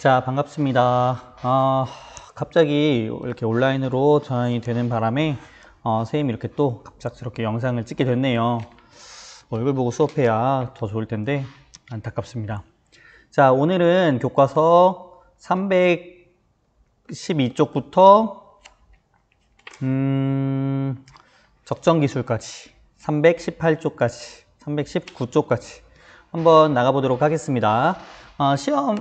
자, 반갑습니다. 갑자기 이렇게 온라인으로 전환이 되는 바람에 선생님이 이렇게 또 갑작스럽게 영상을 찍게 됐네요. 얼굴 보고 수업해야 더 좋을 텐데 안타깝습니다. 자, 오늘은 교과서 312쪽부터 적정기술까지 318쪽까지 319쪽까지 한번 나가보도록 하겠습니다. 시험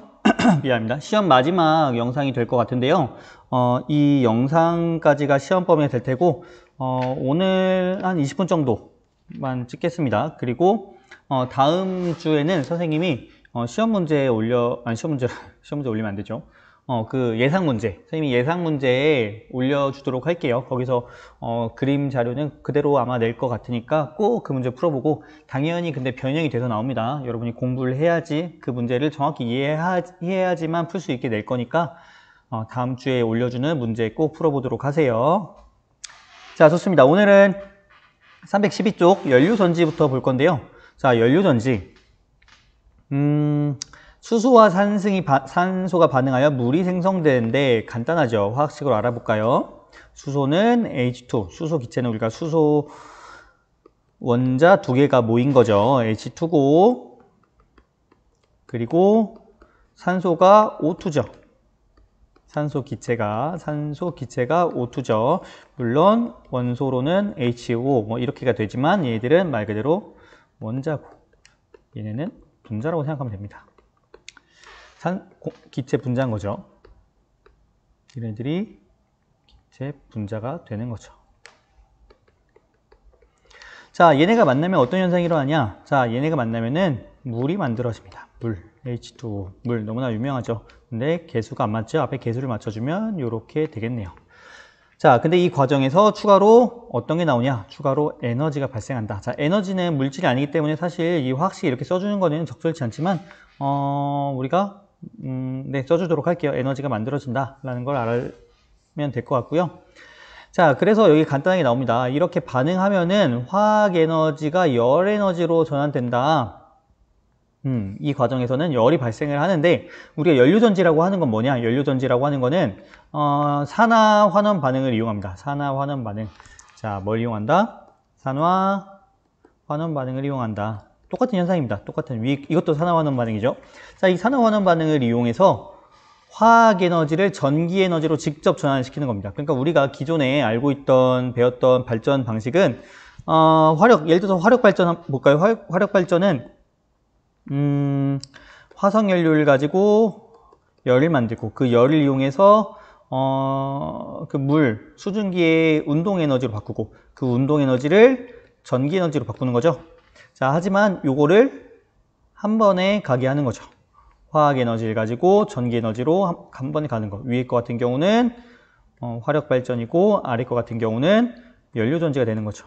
미안합니다. 시험 마지막 영상이 될 것 같은데요. 이 영상까지가 시험 범위가 될 테고 오늘 한 20분 정도만 찍겠습니다. 그리고 다음 주에는 선생님이 시험 문제 시험 문제 올리면 안 되죠. 그 예상 문제, 선생님이 예상 문제에 올려주도록 할게요. 거기서 그림 자료는 그대로 아마 낼 것 같으니까 꼭 그 문제 풀어보고, 당연히 근데 변형이 돼서 나옵니다. 여러분이 공부를 해야지 그 문제를 정확히 이해해야지만 풀 수 있게 낼 거니까 다음 주에 올려주는 문제 꼭 풀어보도록 하세요. 자, 좋습니다. 오늘은 312쪽 연료전지부터 볼 건데요. 자, 연료전지. 수소와 산소가 반응하여 물이 생성되는데 간단하죠. 화학식으로 알아볼까요? 수소는 H2, 수소 기체는 우리가 수소 원자 두 개가 모인 거죠. H2고, 그리고 산소가 O2죠. 산소 기체가 O2죠. 물론 원소로는 HO 뭐 이렇게가 되지만 얘들은 말 그대로 원자고, 얘네는 분자라고 생각하면 됩니다. 기체 분자인 거죠. 얘네들이 기체 분자가 되는 거죠. 자, 얘네가 만나면 어떤 현상이 일어나냐? 자, 얘네가 만나면은 물이 만들어집니다. 물, H2O, 물 너무나 유명하죠. 근데 개수가 안 맞죠? 앞에 개수를 맞춰주면 이렇게 되겠네요. 자, 근데 이 과정에서 추가로 어떤 게 나오냐? 추가로 에너지가 발생한다. 자, 에너지는 물질이 아니기 때문에 사실 이 화학식이 이렇게 써주는 거는 적절치 않지만 우리가 네, 써주도록 할게요. 에너지가 만들어진다라는 걸 알면 될 것 같고요. 자, 그래서 여기 간단하게 나옵니다. 이렇게 반응하면은 화학 에너지가 열 에너지로 전환된다. 이 과정에서는 열이 발생을 하는데, 우리가 연료전지라고 하는 건 뭐냐? 연료전지라고 하는 거는 산화 환원 반응을 이용합니다. 산화 환원 반응. 자, 뭘 이용한다? 산화 환원 반응을 이용한다. 똑같은 현상입니다. 똑같은 이것도 산화 환원 반응이죠. 자, 이 산화 환원 반응을 이용해서 화학 에너지를 전기 에너지로 직접 전환시키는 겁니다. 그러니까 우리가 기존에 알고 있던 배웠던 발전 방식은 예를 들어서 화력 발전 볼까요? 화력 발전은 화석 연료를 가지고 열을 만들고, 그 열을 이용해서 그 물 수증기의 운동 에너지로 바꾸고, 그 운동 에너지를 전기 에너지로 바꾸는 거죠. 자, 하지만 요거를 한 번에 가게 하는 거죠. 화학 에너지를 가지고 전기 에너지로 한 번에 가는 거. 위에 거 같은 경우는 화력 발전이고, 아래 거 같은 경우는 연료전지가 되는 거죠.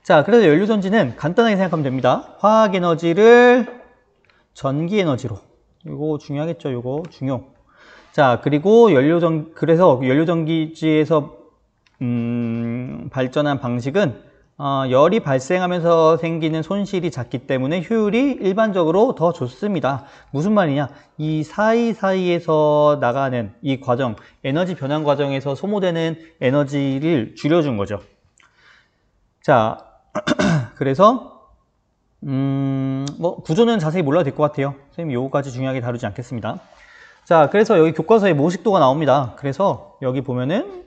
자, 그래서 연료전지는 간단하게 생각하면 됩니다. 화학 에너지를 전기 에너지로. 이거 중요하겠죠. 이거 중요. 자, 그리고 그래서 연료전기지에서 발전한 방식은 열이 발생하면서 생기는 손실이 작기 때문에 효율이 일반적으로 더 좋습니다. 무슨 말이냐? 이 사이사이에서 나가는 이 과정, 에너지 변환 과정에서 소모되는 에너지를 줄여준 거죠. 자, 그래서 뭐 구조는 자세히 몰라도 될 것 같아요. 선생님이 요거까지 중요하게 다루지 않겠습니다. 자, 그래서 여기 교과서에 모식도가 나옵니다. 그래서 여기 보면은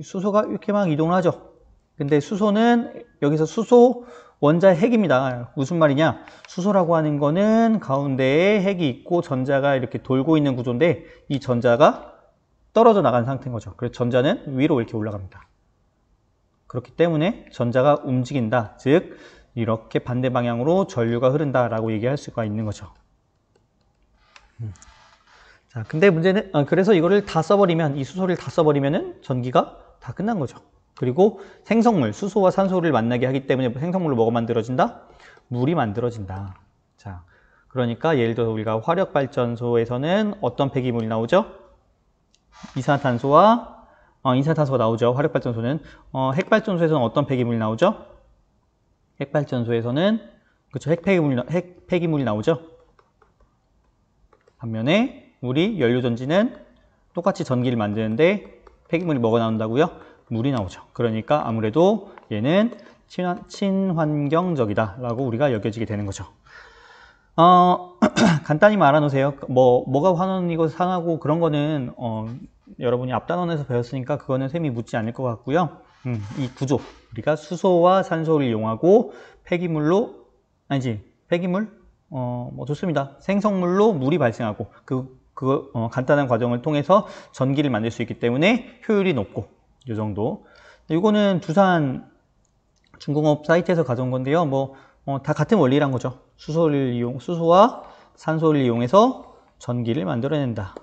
수소가 이렇게 막 이동을 하죠. 근데 수소는 여기서 수소 원자의 핵입니다. 무슨 말이냐? 수소라고 하는 거는 가운데에 핵이 있고 전자가 이렇게 돌고 있는 구조인데, 이 전자가 떨어져 나간 상태인 거죠. 그래서 전자는 위로 이렇게 올라갑니다. 그렇기 때문에 전자가 움직인다. 즉 이렇게 반대 방향으로 전류가 흐른다라고 얘기할 수가 있는 거죠. 자, 근데 문제는 그래서 이거를 다 써버리면, 이 수소를 다 써버리면은 전기가 다 끝난 거죠. 그리고 생성물, 수소와 산소를 만나게 하기 때문에 생성물로 뭐가 만들어진다? 물이 만들어진다. 자, 그러니까 예를 들어서 우리가 화력발전소에서는 어떤 폐기물이 나오죠? 이산화탄소가 나오죠. 화력발전소는. 핵발전소에서는 어떤 폐기물이 나오죠? 핵발전소에서는, 그렇죠, 핵 폐기물이 나오죠. 반면에 우리 연료전지는 똑같이 전기를 만드는데 폐기물이 뭐가 나온다고요? 물이 나오죠. 그러니까 아무래도 얘는 친환경적이다 라고 우리가 여겨지게 되는 거죠. 간단히 말아놓으세요. 뭐가 환원이고 산화고 그런 거는 여러분이 앞단원에서 배웠으니까 그거는 쌤이 묻지 않을 것 같고요. 이 구조, 우리가 수소와 산소를 이용하고 폐기물? 뭐 좋습니다. 생성물로 물이 발생하고 간단한 과정을 통해서 전기를 만들 수 있기 때문에 효율이 높고 이 정도. 이거는 두산 중공업 사이트에서 가져온 건데요. 다 같은 원리란 거죠. 수소와 산소를 이용해서 전기를 만들어낸다.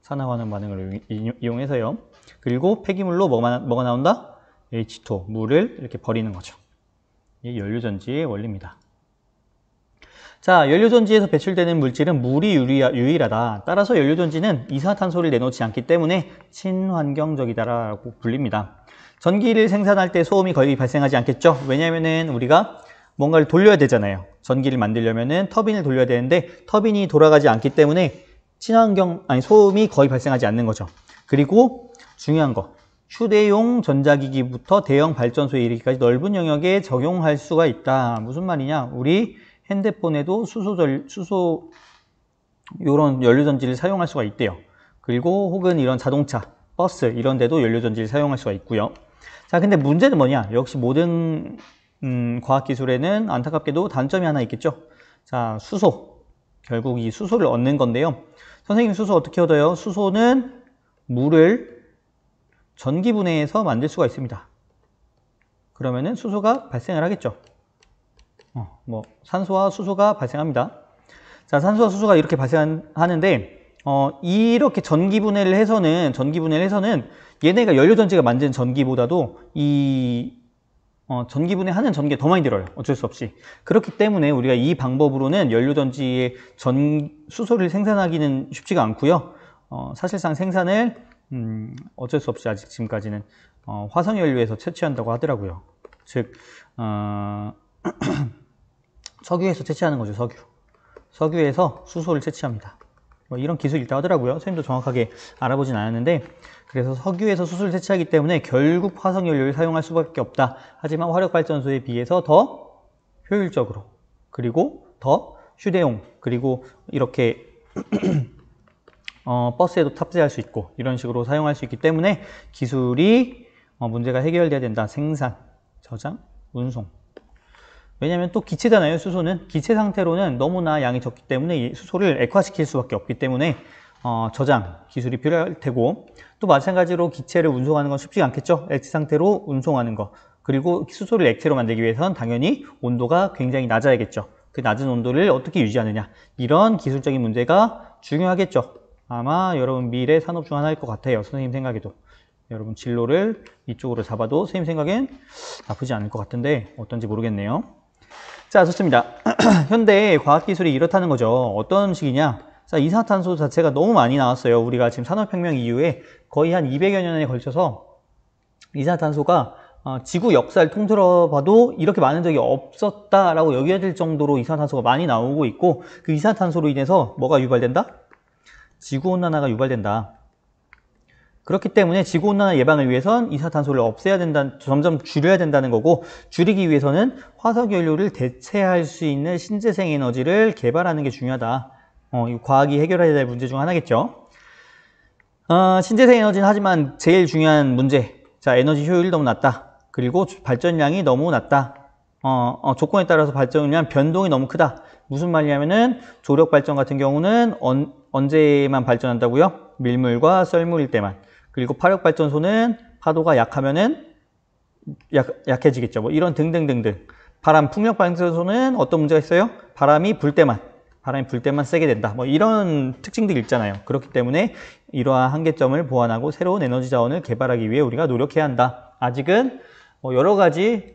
산화환원 반응을 이용해서요. 그리고 폐기물로 뭐가 나온다? H2O, 물을 이렇게 버리는 거죠. 이게 연료전지의 원리입니다. 자, 연료전지에서 배출되는 물질은 물이 유일하다. 따라서 연료전지는 이산화탄소를 내놓지 않기 때문에 친환경적이다라고 불립니다. 전기를 생산할 때 소음이 거의 발생하지 않겠죠? 왜냐하면은 우리가 뭔가를 돌려야 되잖아요. 전기를 만들려면은 터빈을 돌려야 되는데 터빈이 돌아가지 않기 때문에 소음이 거의 발생하지 않는 거죠. 그리고 중요한 거, 휴대용 전자기기부터 대형 발전소에 이르기까지 넓은 영역에 적용할 수가 있다. 무슨 말이냐? 우리 핸드폰에도 수소 이런 연료전지를 사용할 수가 있대요. 그리고 혹은 이런 자동차, 버스 이런 데도 연료전지를 사용할 수가 있고요. 자, 근데 문제는 뭐냐? 역시 모든 과학기술에는 안타깝게도 단점이 하나 있겠죠. 자, 수소. 결국 이 수소를 얻는 건데요. 선생님, 수소 어떻게 얻어요? 수소는 물을 전기분해해서 만들 수가 있습니다. 그러면은 수소가 발생을 하겠죠. 산소와 수소가 발생합니다. 자, 산소와 수소가 이렇게 발생하는데, 이렇게 전기분해를 해서는 얘네가 연료전지가 만든 전기보다도 전기분해하는 전기가 더 많이 들어요. 어쩔 수 없이. 그렇기 때문에 우리가 이 방법으로는 연료전지의 수소를 생산하기는 쉽지가 않고요. 사실상 생산을 어쩔 수 없이 아직 지금까지는 화석연료에서 채취한다고 하더라고요. 즉 석유에서 채취하는 거죠. 석유에서 수소를 채취합니다. 이런 기술이 있다고 하더라고요. 선생님도 정확하게 알아보진 않았는데, 그래서 석유에서 수소를 채취하기 때문에 결국 화석연료를 사용할 수밖에 없다. 하지만 화력발전소에 비해서 더 효율적으로, 그리고 더 휴대용, 그리고 이렇게 버스에도 탑재할 수 있고 이런 식으로 사용할 수 있기 때문에 기술이 문제가 해결돼야 된다. 생산, 저장, 운송. 왜냐하면 또 기체잖아요. 수소는 기체 상태로는 너무나 양이 적기 때문에 이 수소를 액화시킬 수밖에 없기 때문에 저장 기술이 필요할 테고, 또 마찬가지로 기체를 운송하는 건 쉽지 않겠죠. 액체 상태로 운송하는 거. 그리고 수소를 액체로 만들기 위해서는 당연히 온도가 굉장히 낮아야겠죠. 그 낮은 온도를 어떻게 유지하느냐, 이런 기술적인 문제가 중요하겠죠. 아마 여러분 미래 산업 중 하나일 것 같아요. 선생님 생각에도. 여러분 진로를 이쪽으로 잡아도 선생님 생각엔 나쁘지 않을 것 같은데 어떤지 모르겠네요. 자, 좋습니다. 현대 과학기술이 이렇다는 거죠. 어떤 식이냐? 자, 이산화탄소 자체가 너무 많이 나왔어요. 우리가 지금 산업혁명 이후에 거의 한 200여 년에 걸쳐서 이산화탄소가 지구 역사를 통틀어 봐도 이렇게 많은 적이 없었다라고 여겨질 정도로 이산화탄소가 많이 나오고 있고, 그 이산화탄소로 인해서 뭐가 유발된다? 지구온난화가 유발된다. 그렇기 때문에 지구온난화 예방을 위해선 이산화탄소를 없애야 된다, 점점 줄여야 된다는 거고, 줄이기 위해서는 화석연료를 대체할 수 있는 신재생 에너지를 개발하는 게 중요하다. 이 과학이 해결해야 될 문제 중 하나겠죠. 신재생 에너지는 하지만 제일 중요한 문제. 자, 에너지 효율이 너무 낮다. 그리고 발전량이 너무 낮다. 조건에 따라서 발전량 변동이 너무 크다. 무슨 말이냐면은 조력 발전 같은 경우는 언제만 발전한다고요? 밀물과 썰물일 때만. 그리고 파력 발전소는 파도가 약하면은 약해지겠죠. 뭐 이런 등등등등. 바람 풍력 발전소는 어떤 문제가 있어요? 바람이 불 때만 세게 된다. 뭐 이런 특징들이 있잖아요. 그렇기 때문에 이러한 한계점을 보완하고 새로운 에너지 자원을 개발하기 위해 우리가 노력해야 한다. 아직은 여러 가지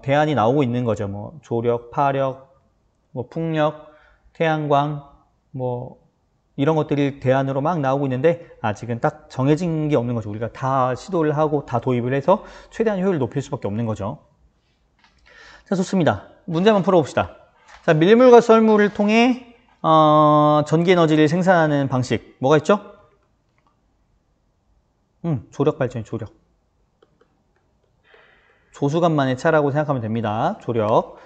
대안이 나오고 있는 거죠. 뭐 조력, 파력, 뭐 풍력, 태양광, 뭐 이런 것들이 대안으로 막 나오고 있는데 아직은 딱 정해진 게 없는 거죠. 우리가 다 시도를 하고 다 도입을 해서 최대한 효율을 높일 수밖에 없는 거죠. 자, 좋습니다. 문제 한번 풀어봅시다. 자, 밀물과 썰물을 통해 전기 에너지를 생산하는 방식 뭐가 있죠? 조력 발전이 조력. 조수간만의 차라고 생각하면 됩니다. 조력.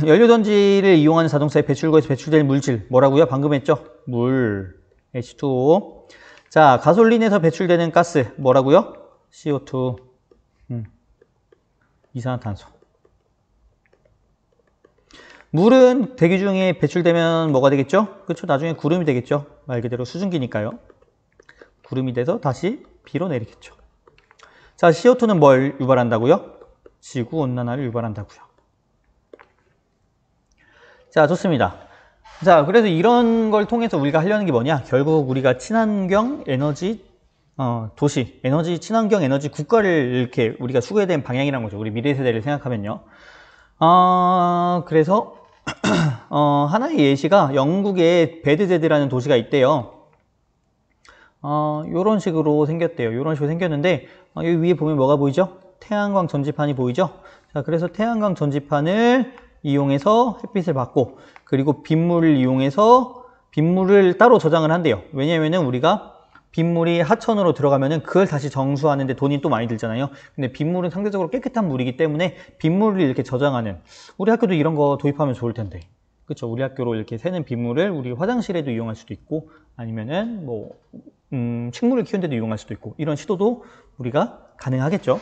연료전지를 이용하는 자동차의 배출구에서 배출될 물질 뭐라고요? 방금 했죠? 물 H2O. 자, 가솔린에서 배출되는 가스 뭐라고요? CO2. 이산화탄소. 물은 대기 중에 배출되면 뭐가 되겠죠? 그렇죠? 나중에 구름이 되겠죠? 말 그대로 수증기니까요. 구름이 돼서 다시 비로 내리겠죠. 자, CO2는 뭘 유발한다고요? 지구온난화를 유발한다고요. 자, 좋습니다. 자, 그래서 이런 걸 통해서 우리가 하려는 게 뭐냐? 결국 우리가 친환경 에너지 도시, 에너지, 친환경 에너지 국가를 이렇게 우리가 추구해야 되는 방향이란 거죠. 우리 미래 세대를 생각하면요. 그래서, 하나의 예시가 영국에 베드제드라는 도시가 있대요. 요런 식으로 생겼대요. 요런 식으로 생겼는데, 여기 위에 보면 뭐가 보이죠? 태양광 전지판이 보이죠? 자, 그래서 태양광 전지판을 이용해서 햇빛을 받고, 그리고 빗물을 이용해서 빗물을 따로 저장을 한대요. 왜냐면은 우리가 빗물이 하천으로 들어가면은 그걸 다시 정수하는데 돈이 또 많이 들잖아요. 근데 빗물은 상대적으로 깨끗한 물이기 때문에 빗물을 이렇게 저장하는, 우리 학교도 이런 거 도입하면 좋을 텐데. 그렇죠? 우리 학교로 이렇게 새는 빗물을 우리 화장실에도 이용할 수도 있고, 아니면은 뭐 식물을 키우는 데도 이용할 수도 있고, 이런 시도도 우리가 가능하겠죠.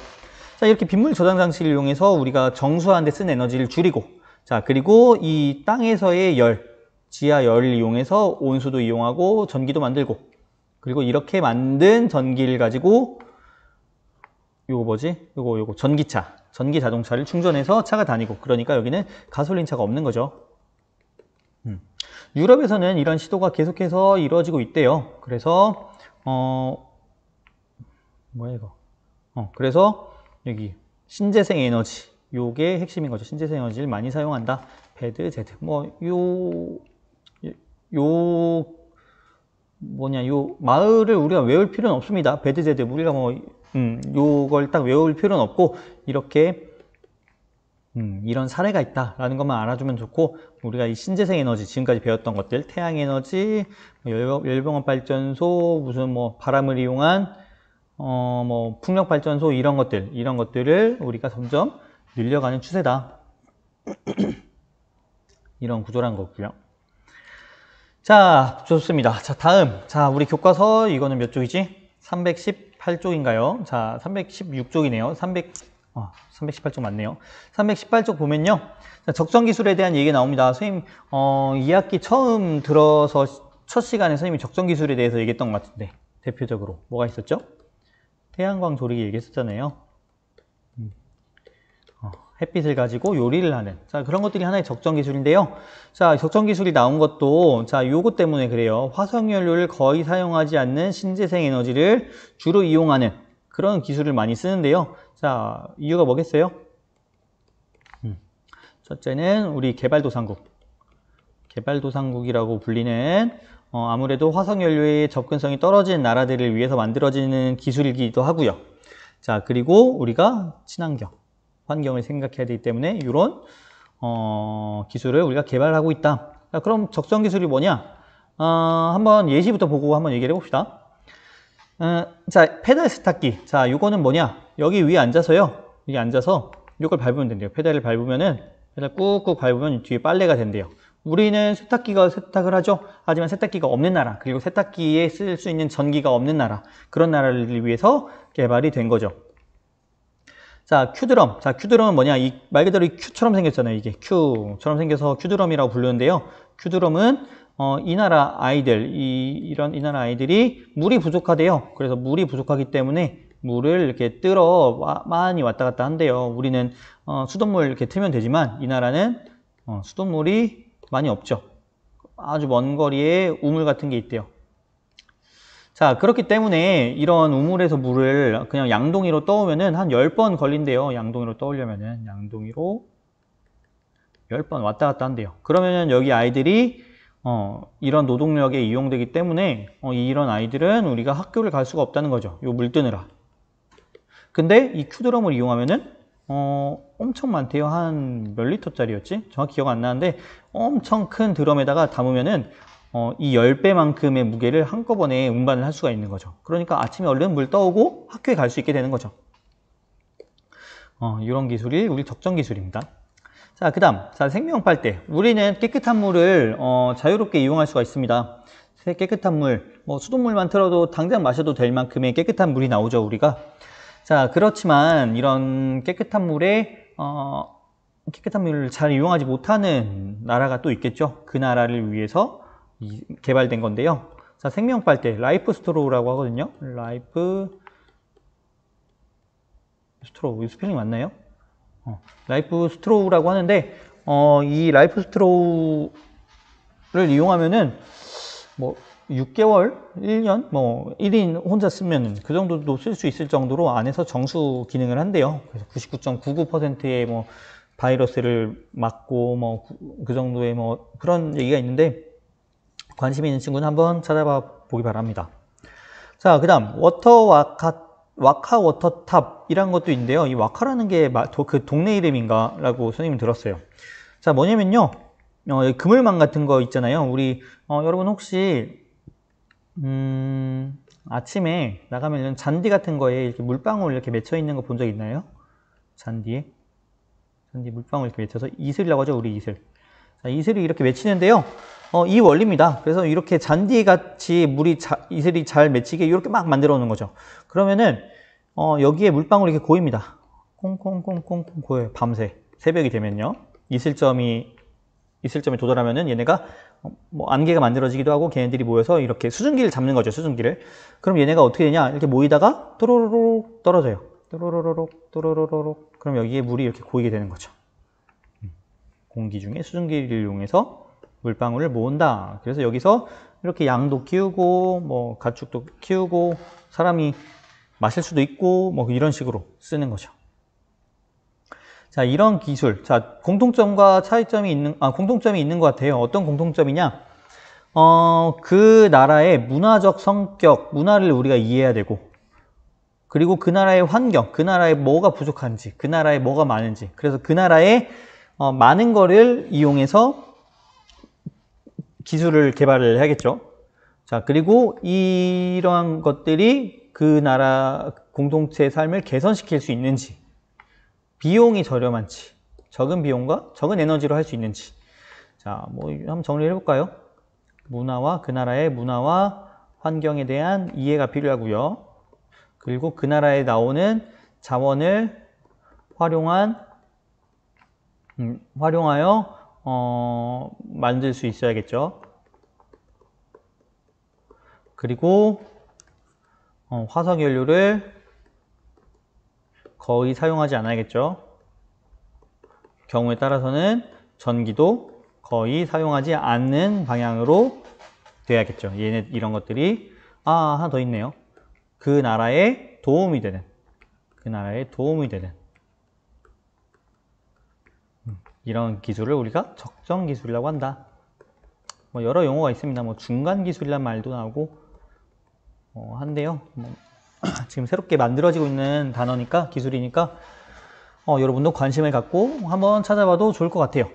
자, 이렇게 빗물 저장 장치를 이용해서 우리가 정수하는 데 쓰는 에너지를 줄이고, 자, 그리고 이 땅에서의 열, 지하 열을 이용해서 온수도 이용하고 전기도 만들고, 그리고 이렇게 만든 전기를 가지고 요거 뭐지? 요거 전기차, 전기 자동차를 충전해서 차가 다니고, 그러니까 여기는 가솔린 차가 없는 거죠. 유럽에서는 이런 시도가 계속해서 이루어지고 있대요. 그래서 뭐야 이거? 그래서 여기 신재생 에너지, 요게 핵심인 거죠. 신재생 에너지를 많이 사용한다. 배드제드. 요 마을을 우리가 외울 필요는 없습니다. 배드제드. 우리가 요걸 딱 외울 필요는 없고, 이렇게 이런 사례가 있다라는 것만 알아주면 좋고, 우리가 이 신재생 에너지, 지금까지 배웠던 것들, 태양 에너지, 열병원 발전소, 무슨 뭐 바람을 이용한 뭐 풍력 발전소, 이런 것들을 우리가 점점 늘려가는 추세다. 이런 구조란 거고요. 자, 좋습니다. 자, 다음. 자, 우리 교과서 이거는 몇 쪽이지? 318쪽인가요? 자, 316쪽이네요. 318쪽 맞네요. 318쪽 보면요. 자, 적정 기술에 대한 얘기가 나옵니다. 선생님, 2학기 처음 들어서 첫 시간에 선생님이 적정 기술에 대해서 얘기했던 것 같은데, 대표적으로 뭐가 있었죠? 태양광 조리기 얘기했었잖아요. 햇빛을 가지고 요리를 하는, 자, 그런 것들이 하나의 적정 기술인데요. 자, 적정 기술이 나온 것도, 자, 요것 때문에 그래요. 화석연료를 거의 사용하지 않는 신재생 에너지를 주로 이용하는 그런 기술을 많이 쓰는데요. 자, 이유가 뭐겠어요? 첫째는 우리 개발도상국이라고 불리는, 아무래도 화석연료의 접근성이 떨어진 나라들을 위해서 만들어지는 기술이기도 하고요. 자, 그리고 우리가 친환경, 환경을 생각해야 되기 때문에 이런 기술을 우리가 개발하고 있다. 자, 그럼 적정 기술이 뭐냐? 한번 예시부터 보고 한번 얘기를 해봅시다. 자, 페달 세탁기. 자, 요거는 뭐냐? 여기 위에 앉아서요. 여기 앉아서 요걸 밟으면 된대요. 페달을 밟으면은, 페달 꾹꾹 밟으면 뒤에 빨래가 된대요. 우리는 세탁기가 세탁을 하죠. 하지만 세탁기가 없는 나라, 그리고 세탁기에 쓸 수 있는 전기가 없는 나라, 그런 나라를 위해서 개발이 된 거죠. 자, 큐드럼. 자, 큐드럼은 뭐냐? 이 말 그대로 큐처럼 생겼잖아요. 이게 큐처럼 생겨서 큐드럼이라고 부르는데요. 큐드럼은 이 나라 아이들, 이 나라 아이들이 물이 부족하대요. 그래서 물이 부족하기 때문에 물을 이렇게 많이 왔다 갔다 한대요. 우리는 수돗물 이렇게 틀면 되지만, 이 나라는 수돗물이 많이 없죠. 아주 먼 거리에 우물 같은 게 있대요. 자, 그렇기 때문에 이런 우물에서 물을 그냥 양동이로 떠오면은 한 10번 걸린대요. 양동이로 떠오려면은 양동이로 10번 왔다 갔다 한대요. 그러면은 여기 아이들이 이런 노동력에 이용되기 때문에 이런 아이들은 우리가 학교를 갈 수가 없다는 거죠. 요 물 뜨느라. 근데 이 큐드럼을 이용하면은 엄청 많대요. 한 몇 리터짜리였지? 정확히 기억 안 나는데 엄청 큰 드럼에다가 담으면은 이 10배만큼의 무게를 한꺼번에 운반을 할 수가 있는 거죠. 그러니까 아침에 얼른 물 떠오고 학교에 갈 수 있게 되는 거죠. 이런 기술이 우리 적정 기술입니다. 자, 그 다음, 생명 빨대. 우리는 깨끗한 물을 자유롭게 이용할 수가 있습니다. 깨끗한 물, 뭐 수돗물만 틀어도 당장 마셔도 될 만큼의 깨끗한 물이 나오죠, 우리가. 자, 그렇지만 이런 깨끗한 물을 잘 이용하지 못하는 나라가 또 있겠죠. 그 나라를 위해서 개발된 건데요. 자, 생명 빨대, 라이프 스트로우라고 하거든요. 라이프 스트로우, 스펠링 맞나요? 라이프 스트로우라고 하는데 이 라이프 스트로우를 이용하면은 뭐 6개월, 1년, 뭐 1인 혼자 쓰면 그 정도도 쓸 수 있을 정도로 안에서 정수 기능을 한대요. 그래서 99.99%의 뭐 바이러스를 막고 뭐 그 정도의 뭐 그런 얘기가 있는데 관심 있는 친구는 한번 찾아봐 보기 바랍니다. 자, 그 다음 와카 워터탑 이란 것도 있는데요. 이 와카라는 게 그 동네 이름인가 라고 선생님이 들었어요. 자, 뭐냐면요. 그물망 같은 거 있잖아요. 우리 여러분 혹시 아침에 나가면 잔디 같은 거에 이렇게 물방울 이렇게 맺혀 있는 거 본 적 있나요? 잔디 물방울 이렇게 맺혀서 이슬이라고 하죠. 우리 이슬. 자, 이슬이 이렇게 맺히는데요. 이 원리입니다. 그래서 이렇게 잔디 같이 이슬이 잘 맺히게 이렇게 막 만들어 놓는 거죠. 그러면은 여기에 물방울이 이렇게 고입니다. 콩콩콩콩콩 고여요. 밤새 새벽이 되면요. 이슬점에 도달하면은 얘네가 뭐 안개가 만들어지기도 하고 걔네들이 모여서 이렇게 수증기를 잡는 거죠. 수증기를. 그럼 얘네가 어떻게 되냐? 이렇게 모이다가 또로로록 떨어져요. 또로로록. 그럼 여기에 물이 이렇게 고이게 되는 거죠. 공기 중에 수증기를 이용해서 물방울을 모은다. 그래서 여기서 이렇게 양도 키우고 뭐 가축도 키우고 사람이 마실 수도 있고 뭐 이런 식으로 쓰는 거죠. 자, 이런 기술. 자, 공통점이 있는 것 같아요. 어떤 공통점이냐? 그 나라의 문화적 성격, 문화를 우리가 이해해야 되고, 그리고 그 나라의 환경, 그 나라에 뭐가 부족한지, 그 나라에 뭐가 많은지, 그래서 그 나라에 많은 거를 이용해서 기술을 개발을 해야겠죠. 자, 그리고 이러한 것들이 그 나라 공동체의 삶을 개선시킬 수 있는지, 비용이 저렴한지, 적은 비용과 적은 에너지로 할 수 있는지. 자, 뭐 한번 정리를 해볼까요? 그 나라의 문화와 환경에 대한 이해가 필요하고요. 그리고 그 나라에 나오는 자원을 활용하여 만들 수 있어야겠죠. 그리고 화석연료를 거의 사용하지 않아야겠죠. 경우에 따라서는 전기도 거의 사용하지 않는 방향으로 돼야겠죠. 이런 것들이 하나 더 있네요. 그 나라에 도움이 되는 이런 기술을 우리가 적정 기술이라고 한다. 뭐 여러 용어가 있습니다. 뭐 중간 기술이란 말도 나오고 한데요. 지금 새롭게 만들어지고 있는 단어니까, 기술이니까 여러분도 관심을 갖고 한번 찾아봐도 좋을 것 같아요.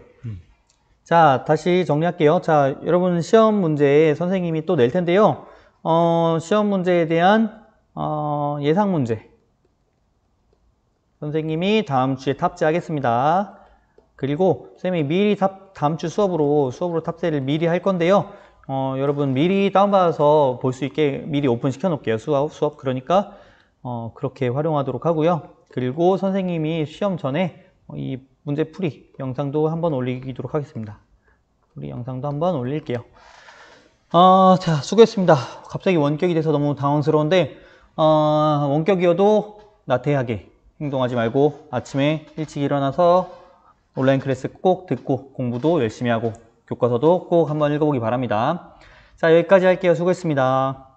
자, 다시 정리할게요. 자, 여러분 시험 문제에 선생님이 또 낼 텐데요. 시험 문제에 대한 예상 문제 선생님이 다음 주에 탑재하겠습니다. 그리고 선생님이 미리 다음 주 수업으로 탑재를 미리 할 건데요. 여러분 미리 다운받아서 볼 수 있게 미리 오픈 시켜 놓을게요. 수업. 그러니까 그렇게 활용하도록 하고요. 그리고 선생님이 시험 전에 이 문제 풀이 영상도 한번 올리도록 하겠습니다. 풀이 영상도 한번 올릴게요. 자, 수고했습니다. 갑자기 원격이 돼서 너무 당황스러운데 원격이어도 나태하게 행동하지 말고 아침에 일찍 일어나서 온라인 클래스 꼭 듣고 공부도 열심히 하고 교과서도 꼭 한번 읽어보기 바랍니다. 자, 여기까지 할게요. 수고했습니다.